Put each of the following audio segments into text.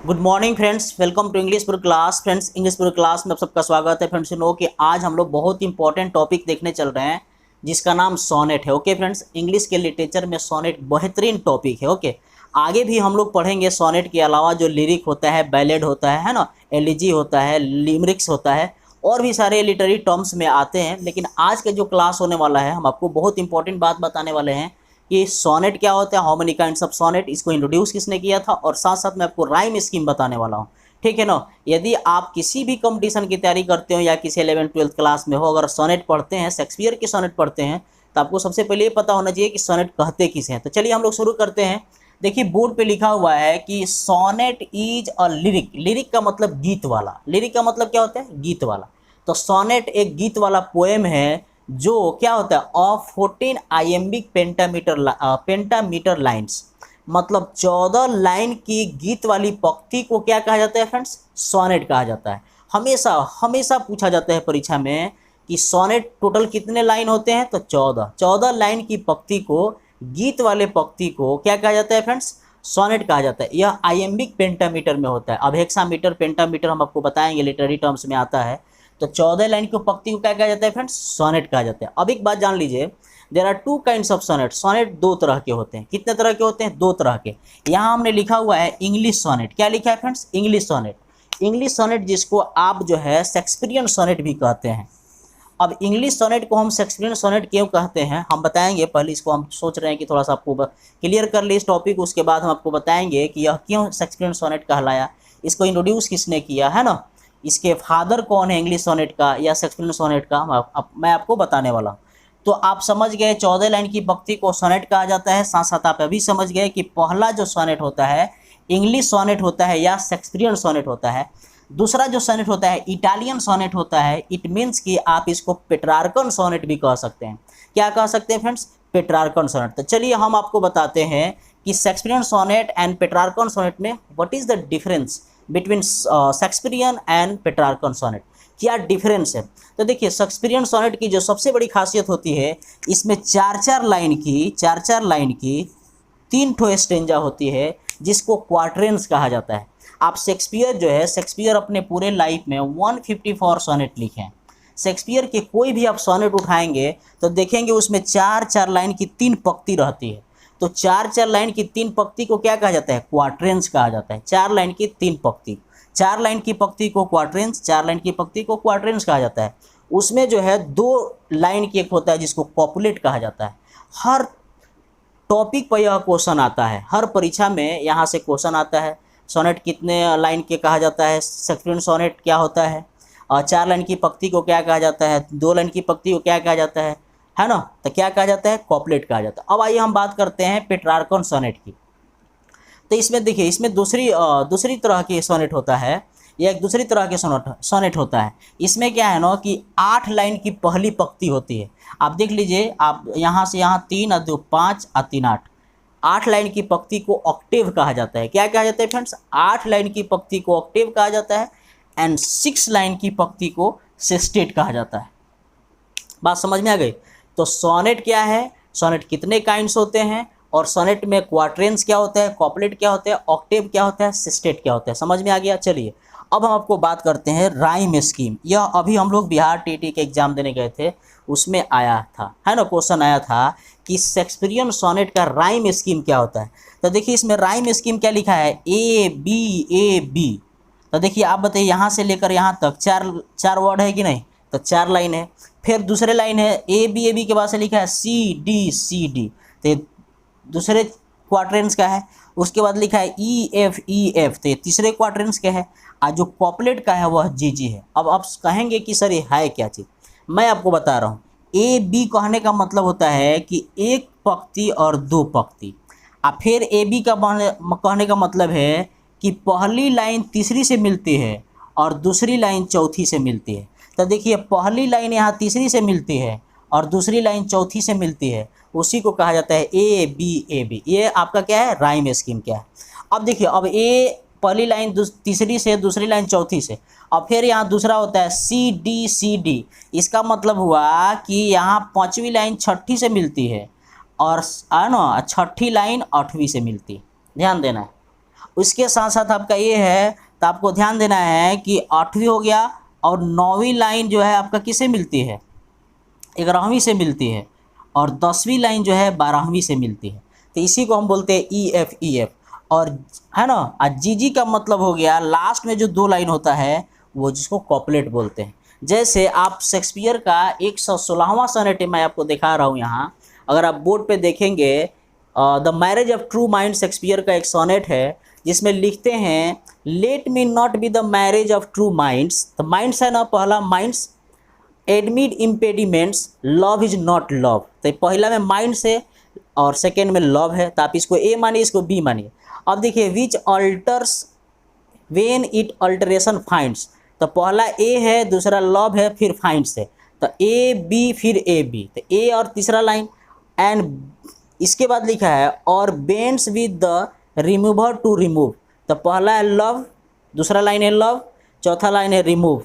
Good morning friends, welcome to English pro class. Friends, English pro class में आप सबका स्वागत है। फ्रेंड्स, सुनो कि आज हम लोग बहुत इंपॉर्टेंट टॉपिक देखने चल रहे हैं जिसका नाम सोनेट है। ओके फ्रेंड्स, इंग्लिश के लिटरेचर में सोनेट बेहतरीन टॉपिक है। ओके, आगे भी हम लोग पढ़ेंगे। सोनेट के अलावा जो लिरिक होता है, बैलेड होता है ना, एलिजी होता है, लिमरिक्स होता है, और भी सारे लिटरेरी टर्म्स में आते हैं। लेकिन आज का जो क्लास होने वाला है, हम आपको बहुत इंपॉर्टेंट बात बताने वाले हैं कि सोनेट क्या होता है, how many kinds of sonnet, इसको इंट्रोड्यूस किसने किया था, और साथ साथ मैं आपको राइम स्कीम बताने वाला हूँ। ठीक है ना। यदि आप किसी भी कंपटीशन की तैयारी करते हो या किसी 11th-12th क्लास में हो, अगर सोनेट पढ़ते हैं, शेक्सपियर की सोनेट पढ़ते हैं, तो आपको सबसे पहले ये पता होना चाहिए कि सोनेट कहते किसे हैं। तो चलिए हम लोग शुरू करते हैं। देखिए, बोर्ड पे लिखा हुआ है कि sonnet is a lyric. Lyric का मतलब गीत वाला। लिरिक का मतलब क्या होता है? गीत वाला। तो सोनेट एक गीत वाला पोएम है जो क्या होता है, ऑफ 14 आइएम्बिक पेंटामीटर लाइन्स, मतलब 14 लाइन की गीत वाली पंक्ति को क्या कहा जाता है फ्रेंड्स? सोनेट कहा जाता है। हमेशा हमेशा पूछा जाता है परीक्षा में कि सोनेट टोटल कितने लाइन होते हैं, तो 14 लाइन की पंक्ति को, गीत वाले पंक्ति को क्या कहा जाता है फ्रेंड्स? सोनेट कहा जाता है। यह आइएम्बिक पेंटामीटर में होता है। अब हेक्सामीटर, पेंटामीटर हम आपको बताएंगे, लिटरेरी टर्म्स में आता है। तो 14 लाइन की पंक्ति को क्या कहा जाता है फ्रेंड्स? सोनेट कहा जाता है। अब एक बात जान लीजिए, there are two kinds of sonnet. Sonnet दो तरह के होते हैं। कितने तरह के होते हैं? दो तरह के। यहाँ हमने लिखा हुआ है इंग्लिश सोनेट। क्या लिखा है friends? English sonnet. English sonnet जिसको आप जो है शेक्सपियरियन सोनेट भी कहते हैं। अब इंग्लिश सोनेट को हम शेक्सपियरियन सोनेट क्यों कहते हैं, हम बताएंगे। पहले इसको हम सोच रहे हैं कि थोड़ा सा आपको क्लियर कर ले इस टॉपिक, उसके बाद हम आपको बताएंगे कि यह क्यों शेक्सपियरियन सोनेट कहलाया, इसको इंट्रोड्यूस किसने किया है ना, इसके फादर कौन है इंग्लिश सोनेट का या शेक्सपियरियन सोनेट का, मैं आपको बताने वाला हूँ। तो आप समझ गए 14 लाइन की पंक्ति को सोनेट कहा जाता है। साथ साथ आप अभी समझ गए कि पहला जो सोनेट होता है इंग्लिश सोनेट होता है या शेक्सपियरियन सोनेट होता है। दूसरा जो सोनेट होता है इटालियन सोनेट होता है। इट मीन्स कि आप इसको पेट्रार्कन सोनेट भी कह सकते हैं। क्या कह सकते हैं फ्रेंड्स? Petrarchan sonnet. तो चलिए हम आपको बताते हैं कि Shakespearean sonnet and Petrarchan sonnet में what is the difference between Shakespearean and Petrarchan sonnet. क्या डिफरेंस है? तो देखिए, शेक्सपियरियन सोनेट की जो सबसे बड़ी खासियत होती है, इसमें चार चार लाइन की 3 ठो स्टेंजा होती है जिसको क्वार्ट्रेंस कहा जाता है। आप शेक्सपियर जो है, शेक्सपियर अपने पूरे लाइफ में 154 सोनेट लिखे हैं। शेक्सपियर के कोई भी आप सोनेट उठाएंगे तो देखेंगे उसमें चार चार लाइन की 3 पंक्ति रहती है। तो चार चार लाइन की 3 पंक्ति को क्या कहा जाता है? क्वार्ट्रेंस कहा जाता है। 4 लाइन की 3 पंक्ति, 4 लाइन की पंक्ति को क्वार्ट्रेंस, 4 लाइन की पंक्ति को क्वार्ट्रेंस कहा जाता है। उसमें जो है 2 लाइन की एक होता है जिसको कॉपुलेट कहा जाता है। हर टॉपिक पर यह क्वेश्चन आता है, हर परीक्षा में यहाँ से क्वेश्चन आता है। सोनेट कितने लाइन के कहा जाता है? शेक्सपियरियन सोनेट क्या होता है? और 4 लाइन की पंक्ति को क्या कहा जाता है? 2 लाइन की पंक्ति को क्या कहा जाता है ना? तो क्या कहा जाता है? कॉपलेट कहा जाता है। अब आइए हम बात करते हैं पेट्रार्कन सोनेट की। तो इसमें देखिए, इसमें दूसरी तरह की सोनेट होता है, या एक दूसरी तरह के सोनेट होता है। इसमें क्या है ना कि 8 लाइन की पहली पंक्ति होती है। आप देख लीजिए, आप यहाँ से यहाँ 3 और 2 5 और 3 8, 8 लाइन की पंक्ति को ऑक्टेव कहा जाता है। क्या कहा जाता है फ्रेंड्स? 8 लाइन की पंक्ति को ऑक्टेव कहा जाता है एंड 6 लाइन की पंक्ति को सेस्टेट कहा जाता है। बात समझ में आ गई? तो सोनेट क्या है, सोनेट कितने काइंड्स होते हैं, और सोनेट में क्वार्ट्रेंस क्या होता है, कॉपलेट क्या होता है, ऑक्टेव क्या होता है, सेस्टेट क्या होता है। समझ में आ गया? चलिए अब हम आपको बात करते हैं राइम स्कीम। यह अभी हम लोग बिहार टीटी के एग्जाम देने गए थे, उसमें आया था, है ना, क्वेश्चन आया था कि शेक्सपियरियन सोनेट का राइम स्कीम क्या होता है। तो देखिए, इसमें राइम स्कीम क्या लिखा है? A B A B. तो देखिए, आप बताइए, यहाँ से लेकर यहाँ तक चार वर्ड है कि नहीं? तो 4 लाइन है। फिर दूसरे लाइन है ए बी के बाद से लिखा है सी डी। तो दूसरे क्वार्ट्रेंस का है। उसके बाद लिखा है ई एफ, तो ये तीसरे क्वार्ट्रेंस का है। और जो कॉपलेट का है वह जी है। अब आप कहेंगे कि सर ये है क्या चीज़, मैं आपको बता रहा हूँ। ए बी कहने का मतलब होता है कि एक पंक्ति और 2 पंक्ति। और फिर ए बी का कहने का मतलब है कि पहली लाइन तीसरी से मिलती है और दूसरी लाइन चौथी से मिलती है। तो देखिए, पहली लाइन यहाँ तीसरी से मिलती है और दूसरी लाइन चौथी से मिलती है, उसी को कहा जाता है ए बी। ये आपका क्या है? राइम स्कीम क्या है। अब देखिए, अब ए पहली लाइन तीसरी से, दूसरी लाइन चौथी से, और फिर यहाँ दूसरा होता है सी डी। इसका मतलब हुआ कि यहाँ 5वीं लाइन 6ठी से मिलती है और ना 6ठी लाइन 8वीं से मिलती है। ध्यान देना है। उसके साथ साथ आपका ये है, तो आपको ध्यान देना है कि 8वीं हो गया और 9वीं लाइन जो है आपका किसे मिलती है, 11वीं से मिलती है, और 10वीं लाइन जो है 12वीं से मिलती है। तो इसी को हम बोलते हैं EF। और है ना, जी का मतलब हो गया लास्ट में जो 2 लाइन होता है वो, जिसको कॉपलेट बोलते हैं। जैसे आप शेक्सपियर का 116वां सोनेट मैं आपको दिखा रहा हूँ यहाँ, अगर आप बोर्ड पे देखेंगे, the marriage of true mind Shakespeare का एक सोनेट है जिसमें लिखते हैं, let me not be the marriage of true minds. तो माइंड्स है ना, पहला minds, admit impediments, love is not love. तो पहला में माइंड से और सेकेंड में लव है, तो आप इसको ए मानिए, इसको बी मानिए। अब देखिए, which alters when it alteration finds. तो पहला ए है, दूसरा लव है, फिर फाइंड्स है, तो ए बी फिर ए बी, तो ए और तीसरा लाइन। एंड इसके बाद लिखा है, और bends with the remover to remove. तो पहला है लव, दूसरा लाइन है लव, चौथा लाइन है रिमूव।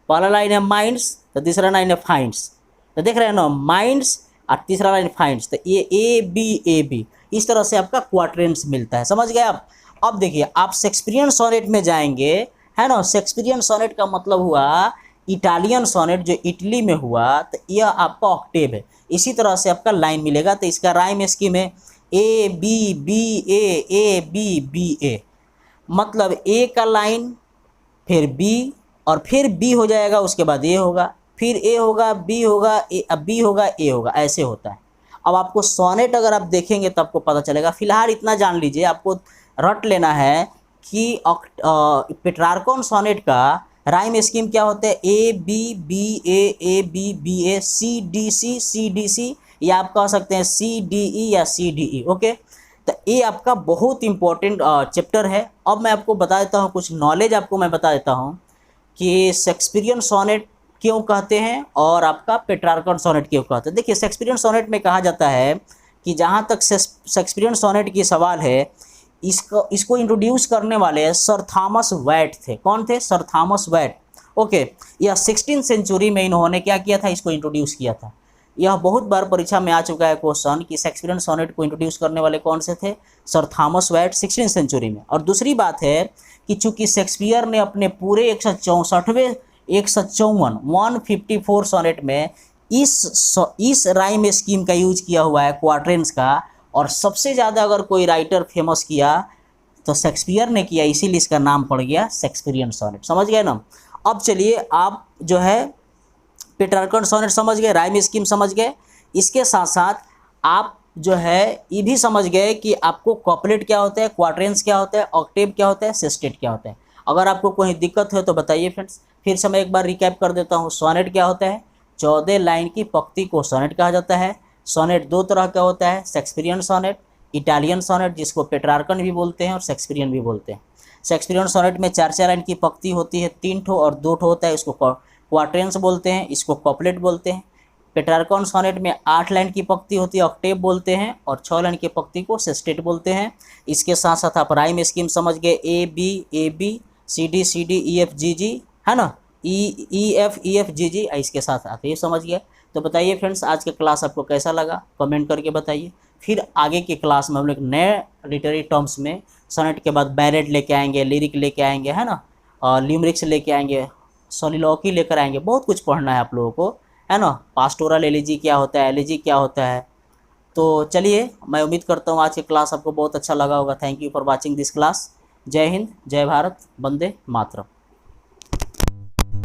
पहला लाइन है माइंड्स, तो तीसरा लाइन है फाइंड्स। तो देख रहे हैं ना, माइंड्स और तीसरा लाइन फाइंड्स, तो ये ए बी इस तरह से आपका क्वाड्रेंट्स मिलता है। समझ गए आप। अब देखिए, आप शेक्सपियरियन सोनेट में जाएंगे, है ना, शेक्सपियरियन सोनेट का मतलब हुआ इटालियन सोनेट, जो इटली में हुआ, तो यह आपका ऑक्टेव है। इसी तरह से आपका लाइन मिलेगा। तो इसका राइम स्कीम है A B B A B B A, मतलब ए का लाइन, फिर बी, और फिर बी हो जाएगा, उसके बाद ए होगा, फिर ए होगा, बी होगा, अब बी होगा, ए होगा, ऐसे होता है। अब आपको सोनेट अगर आप देखेंगे तो आपको पता चलेगा। फिलहाल इतना जान लीजिए, आपको रट लेना है कि पेट्रार्कन सोनेट का राइम स्कीम क्या होता है, A B B A C D C, या आप कह सकते हैं CDE या CDE। ओके, तो ये आपका बहुत इंपॉर्टेंट चैप्टर है। अब मैं आपको बता देता हूँ, कुछ नॉलेज आपको मैं बता देता हूँ कि शेक्सपियरियन सोनेट क्यों कहते हैं और आपका पेट्रार्कन सोनेट क्यों कहते हैं। देखिए, शेक्सपियरियन सोनेट में कहा जाता है कि जहाँ तक शेक्सपियरियन सोनेट की सवाल है, इसको इंट्रोड्यूस करने वाले सर थॉमस वैट थे। कौन थे? Sir Thomas VAT. ओके, यह 16वीं सेंचुरी में इन्होंने क्या किया था, इसको इंट्रोड्यूस किया था। यह बहुत बार परीक्षा में आ चुका है क्वेश्चन कि शेक्सपियरियन सोनेट को इंट्रोड्यूस करने वाले कौन से थे, सर थॉमस वैट, 16वीं सेंचुरी में। और दूसरी बात है कि चूंकि शेक्सपियर ने अपने पूरे 154 सोनेट में इस राइम स्कीम का यूज किया हुआ है, क्वाड्रेंट्स का, और सबसे ज़्यादा अगर कोई राइटर फेमस किया तो शेक्सपियर ने किया, इसीलिए इसका नाम पड़ गया शेक्सपियरियन सोनेट। समझ गए ना। अब चलिए, आप जो है पेट्रार्कन सोनेट समझ गए, राइम स्कीम समझ गए, इसके साथ साथ आप जो है ये भी समझ गए कि आपको कॉपलेट क्या होता है, क्वाड्रेंट्स क्या होता है, ऑक्टेव क्या होता है, सेस्टेट क्या होता है। अगर आपको कोई दिक्कत है तो बताइए फ्रेंड्स। फिर से मैं एक बार रिकैप कर देता हूँ। सोनेट क्या होता है, 14 लाइन की पंक्ति को सोनेट कहा जाता है। सोनेट 2 तरह का होता है, शेक्सपियरियन सोनेट, इटालियन सोनेट, जिसको पेट्रार्कन भी बोलते हैं और शेक्सपियरियन भी बोलते हैं। शेक्सपियरियन सोनेट में 4 लाइन की पंक्ति होती है, 3 ठो और 2 ठो होता है, इसको क्वाड्रेंट्स बोलते हैं, इसको कॉपलेट बोलते हैं। पेट्रार्कन सोनेट में 8 लाइन की पंक्ति होती है, ऑक्टेव बोलते हैं, और 6 लाइन की पंक्ति को सेस्टेट बोलते हैं। इसके साथ साथ आप राइम स्कीम समझ गए, A B C D E F G G, है ना, ई एफ जी जी, इसके साथ आप ये समझ गए। तो बताइए फ्रेंड्स, आज का क्लास आपको कैसा लगा, कमेंट करके बताइए। फिर आगे के क्लास में हम लोग नए लिटरेरी टर्म्स में सोनेट के बाद बैलेट लेके आएंगे, लिरिक लेके आएंगे, है ना, और ल्यूमरिक्स लेके आएंगे, सोलिलोकी लेकर आएंगे। बहुत कुछ पढ़ना है आप लोगों को, है ना। पास्टोरल एलिजी क्या होता है, एलिजी क्या होता है। तो चलिए, मैं उम्मीद करता हूँ आज की क्लास आपको बहुत अच्छा लगा होगा। Thank you for watching this class. जय हिंद, जय भारत, वंदे मातरम।